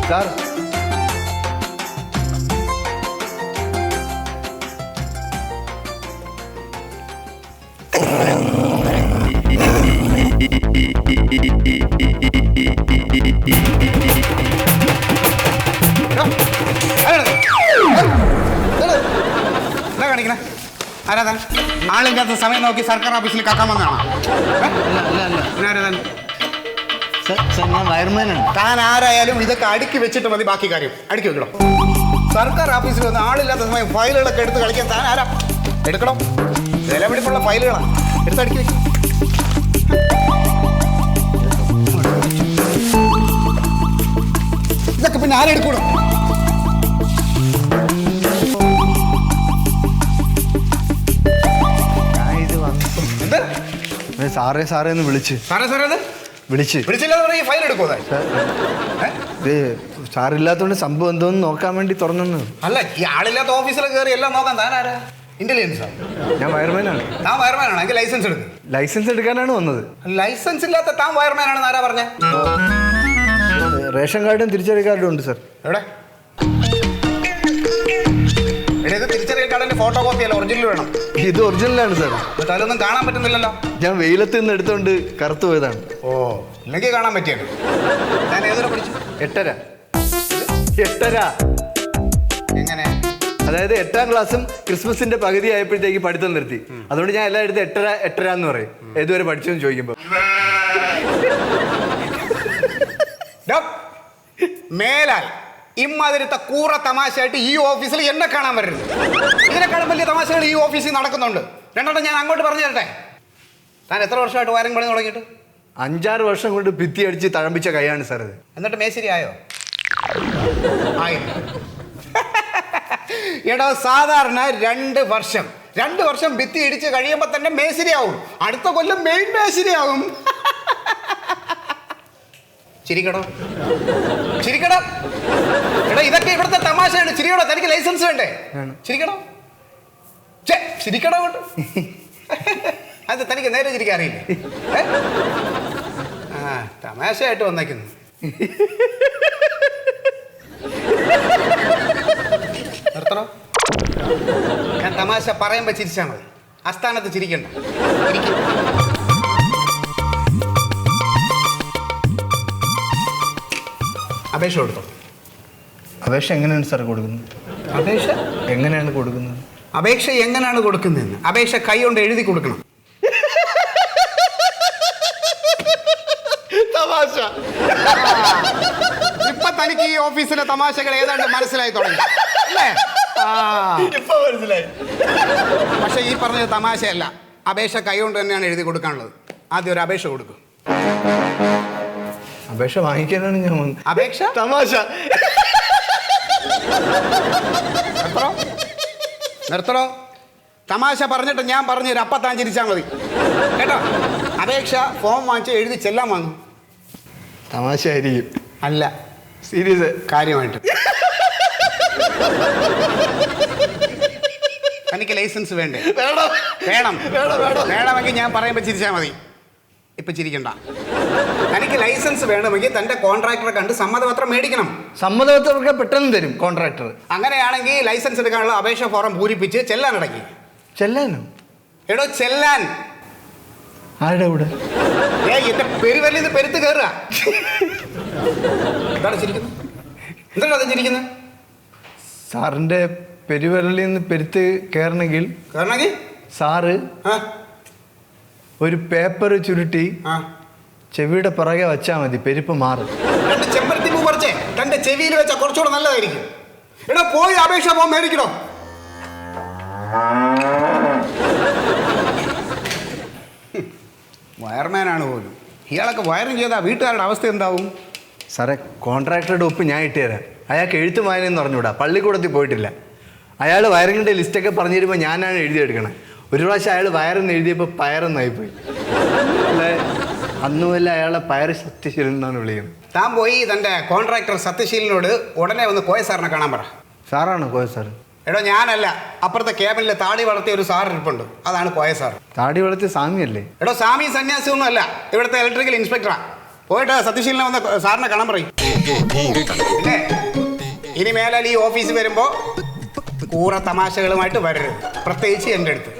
Sir എന്താ കാണിക്കണേ? ആരാ ആളില്ലാത്ത സമയം നോക്കി സർക്കാർ ഓഫീസിൽ കക്കാൻ വന്നതാണോ? ഞാൻ വയർമാനാണ്. താൻ ആരായാലും ഇതൊക്കെ അടുക്കി വെച്ചിട്ട് മതി ബാക്കി കാര്യം. അടുക്കി വെക്കണം. സർക്കാർ ഓഫീസിൽ വന്ന് ആളില്ലാത്ത സമയം ഫയലുകളൊക്കെ എടുത്ത് കളിക്കാൻ താൻ ആരാ? എടുക്കണം. വിലപിടിപ്പുള്ള ഫയലുകളാണ് എടുത്ത് അടുക്കി വെക്കും. ഇതൊക്കെ പിന്നെ ആരെടുക്കണം? സാറേ സാറേ എന്ന് വിളിച്ച് വിളിച്ചില്ലാതെ ഈ ഫയൽ എടുക്കോ? സാറില്ലാത്തോണ്ട് സംഭവം എന്തോന്ന് നോക്കാൻ വേണ്ടി തുറന്നു. അല്ല, ഈ ആളില്ലാത്ത ഓഫീസിൽ കയറി എല്ലാം നോക്കാൻ താൻ ആരാ? ഇന്റലിജൻസാ? ഞാൻ വയർമാനാണ്. താൻ വയർമാനാണ് എങ്കിൽ ലൈസൻസ് എടുക്കും. ലൈസൻസ് എടുക്കാനാണ് വന്നത്. ലൈസൻസ് ഇല്ലാത്ത താൻ വയർമാനാണെന്ന് ആരാ പറഞ്ഞേ? റേഷൻ കാർഡും തിരിച്ചറിയൽ കാർഡും ഉണ്ട് സാർ. എവിടെ? ഇത് തിരിച്ചറിയൽ കാർഡിന്റെ ഫോട്ടോ കോപ്പി അല്ല, ഒറിജിനൽ വേണം. ഇത് ഒറിജിനലാണ് സാർ. എന്നിട്ട് അതൊന്നും കാണാൻ പറ്റുന്നില്ലല്ലോ. ഞാൻ വെയിലത്ത് നിന്ന് എടുത്തോണ്ട് കറുത്തു പോയതാണ്. ഓ, ഇല്ലെങ്കിൽ കാണാൻ പറ്റിയാണ്. ഞാൻ ഏതൊരു പഠിച്ചു? 8.5. എങ്ങനെ? അതായത് 8ാം ക്ലാസ്സും ക്രിസ്മസിന്റെ പകുതി ആയപ്പോഴത്തേക്ക് പഠിത്തം നിർത്തി. അതുകൊണ്ട് ഞാൻ എല്ലായിടത്തും 8.5 എന്ന് പറയും. ഏതുവരെ പഠിച്ചെന്ന് ചോദിക്കുമ്പോ മേലാൽ ഇമ്മാതിരത്തെ കൂറ തമാശയായിട്ട് ഈ ഓഫീസിൽ എന്നെ കാണാൻ വരരുത്. ഇതിനെക്കാളും വലിയ തമാശകൾ ഈ ഓഫീസിൽ നടക്കുന്നുണ്ട്. രണ്ടെണ്ണം ഞാൻ അങ്ങോട്ട് പറഞ്ഞു തരട്ടെ. താൻ എത്ര വർഷമായിട്ട് വയറിംഗ് പണി തുടങ്ങിയിട്ട്? 5-6 വർഷം കൊണ്ട് ഭിത്തി അടിച്ച് തഴമ്പിച്ച കൈയാണ് സാർ ഇത്. എന്നിട്ട് മേശരി ആയോ? ആയി. എടോ, സാധാരണ 2 വർഷം ഭിത്തി ഇടിച്ച് കഴിയുമ്പോൾ തന്നെ മേശരിയാവും. അടുത്ത കൊല്ലം മെയിൻ മേശരിയാവും. ചിരിക്കടോ. എടാ, ഇതൊക്കെ ഇവിടുത്തെ തമാശയാണ്. ചിരിക്കടോ. തനിക്ക് ലൈസൻസ് വേണ്ടേ? ചിരിക്കടോ. ചിരിക്കടോ കൊണ്ട്. അത് തനിക്ക് നേരെ ചിരിക്കാൻ അറിയില്ലേ? ആ, തമാശയായിട്ട് വന്നേക്കുന്നു. നിർത്തണോ? ഞാൻ തമാശ പറയുമ്പോ ചിരിച്ചാ മതി. ആസ്ഥാനത്ത് ചിരിക്കണ്ട. അപേക്ഷ കൊടുത്തോ? അപേക്ഷ എങ്ങനെയാണ് സാർ കൊടുക്കുന്നത്? അപേക്ഷ എങ്ങനെയാണ് കൊടുക്കുന്നത്? അപേക്ഷ എങ്ങനെയാണ് കൊടുക്കുന്നതെന്ന് അപേക്ഷ കൈ കൊണ്ട് എഴുതി കൊടുക്കണം. തമാശ. ഇപ്പൊ തനിക്ക് ഈ ഓഫീസിലെ തമാശകൾ ഏതാണ്ട് മനസ്സിലായി തുടങ്ങി അല്ലേ? മനസ്സിലായി. പക്ഷെ ഈ പറഞ്ഞത് തമാശയല്ല. അപേക്ഷ കൈ കൊണ്ട് തന്നെയാണ് എഴുതി കൊടുക്കാനുള്ളത്. ആദ്യം ഒരു അപേക്ഷ കൊടുക്കും. അപേക്ഷ വാങ്ങിക്കാനാണ് ഞാൻ വന്നത്. അപേക്ഷ തമാശ. നിർത്തണോ? തമാശ പറഞ്ഞിട്ട് ഞാൻ പറഞ്ഞു തരാം. അപ്പം താൻ ചിരിച്ചാൽ മതി കേട്ടോ. അപേക്ഷ ഫോം വാങ്ങിച്ച് എഴുതി ചെല്ലാൻ വാങ്ങും. തമാശ ആയിരിക്കും. അല്ല, സീരിയസ് കാര്യമായിട്ട്. തനിക്ക് ലൈസൻസ് വേണ്ടേ? വേണമെങ്കിൽ ഞാൻ പറയുമ്പോൾ ചിരിച്ചാൽ മതി. ഇപ്പൊ ചിരിക്കണ്ട. തനിക്ക് ലൈസൻസ് വേണമെങ്കിൽ തന്റെ കോൺട്രാക്ടറെ കണ്ട് സമ്മതപത്രം മേടിക്കണം. സമ്മതപത്രമൊക്കെ പെട്ടെന്ന് തരും കോൺട്രാക്ടർ. അങ്ങനെയാണെങ്കിൽ ലൈസൻസ് എടുക്കാനുള്ള അപേക്ഷ ഫോറം പൂരിപ്പിച്ച് ചെല്ലാൻ ഇടയ്ക്ക്. ചെല്ലാനോ? എടോ, ചെല്ലാൻ. ആരുടെ കൂടെ? എന്റെ പെരുവല്ലിൽ നിന്ന് പെരുത്ത് കയറുക. എന്താണ് ചിരിക്കുന്നത്? എന്താണ് അത് ചിരിക്കുന്നത്? സാറിന്റെ പെരുവരലിൽ നിന്ന് പെരുത്ത് കയറണമെങ്കിൽ സാറ് ഒരു പേപ്പർ ചുരുട്ടി ചെവിയുടെ പിറകെ വെച്ചാൽ മതി. പെരുപ്പ് മാറും. ചെമ്പരത്തി പൂ പറിച്ചേ തന്റെ ചെവിയിൽ വെച്ചാൽ കുറച്ചുകൂടെ നല്ലതായിരിക്കും. എടാ, പോയി അപേക്ഷ ഫോം മേടിക്കണോ? വയർമാനാണ് പോലും. ഇയാളൊക്കെ വയറിങ് ചെയ്താൽ വീട്ടുകാരുടെ അവസ്ഥ എന്താവും? സാറേ, കോൺട്രാക്ടറുടെ ഒപ്പ് ഞാൻ ഇട്ടുതരാം. അയാൾക്ക് എഴുത്ത് വായനയെന്ന് പറഞ്ഞുകൂടാ. പള്ളിക്കൂടത്തിൽ പോയിട്ടില്ല. അയാൾ വയറിങ്ങിൻ്റെ ലിസ്റ്റൊക്കെ പറഞ്ഞു തരുമ്പോൾ ഞാനാണ് എഴുതിയെടുക്കണേ. ഒരു പ്രാവശ്യം അയാൾ വയറെന്ന് എഴുതിയപ്പോൾ പയറെന്നായിപ്പോയി. അല്ലേ, അന്നുമല്ല അയാളെ പയർ സത്യശീലൻ എന്നാണ് വിളിക്കുന്നത്. താൻ പോയി തൻ്റെ കോൺട്രാക്ടർ സത്യശീലനോട് ഉടനെ ഒന്ന് കോയ സാറിനെ കാണാൻ പറ. സാറാണോ കോയ സാർ? എടോ, ഞാനല്ല. അപ്പുറത്തെ ക്യാബിനിൽ താടി വളർത്തിയ ഒരു സാർ ഇരിപ്പുണ്ട്. അതാണ് കോയ സാർ. താടി വളർത്തിയ സ്വാമിയല്ലേ? എടോ, സ്വാമി സന്യാസി ഒന്നും അല്ല. ഇവിടുത്തെ ഇലക്ട്രിക്കൽ ഇൻസ്പെക്ടറാ. പോയിട്ട് സത്യശീലനെ വന്ന് സാറിനെ കാണാൻ പറയും. പിന്നെ ഇനി മേലാൽ ഈ ഓഫീസിൽ വരുമ്പോൾ കൂറ തമാശകളുമായിട്ട് വരരുത്, പ്രത്യേകിച്ച് എൻ്റെ അടുത്ത്.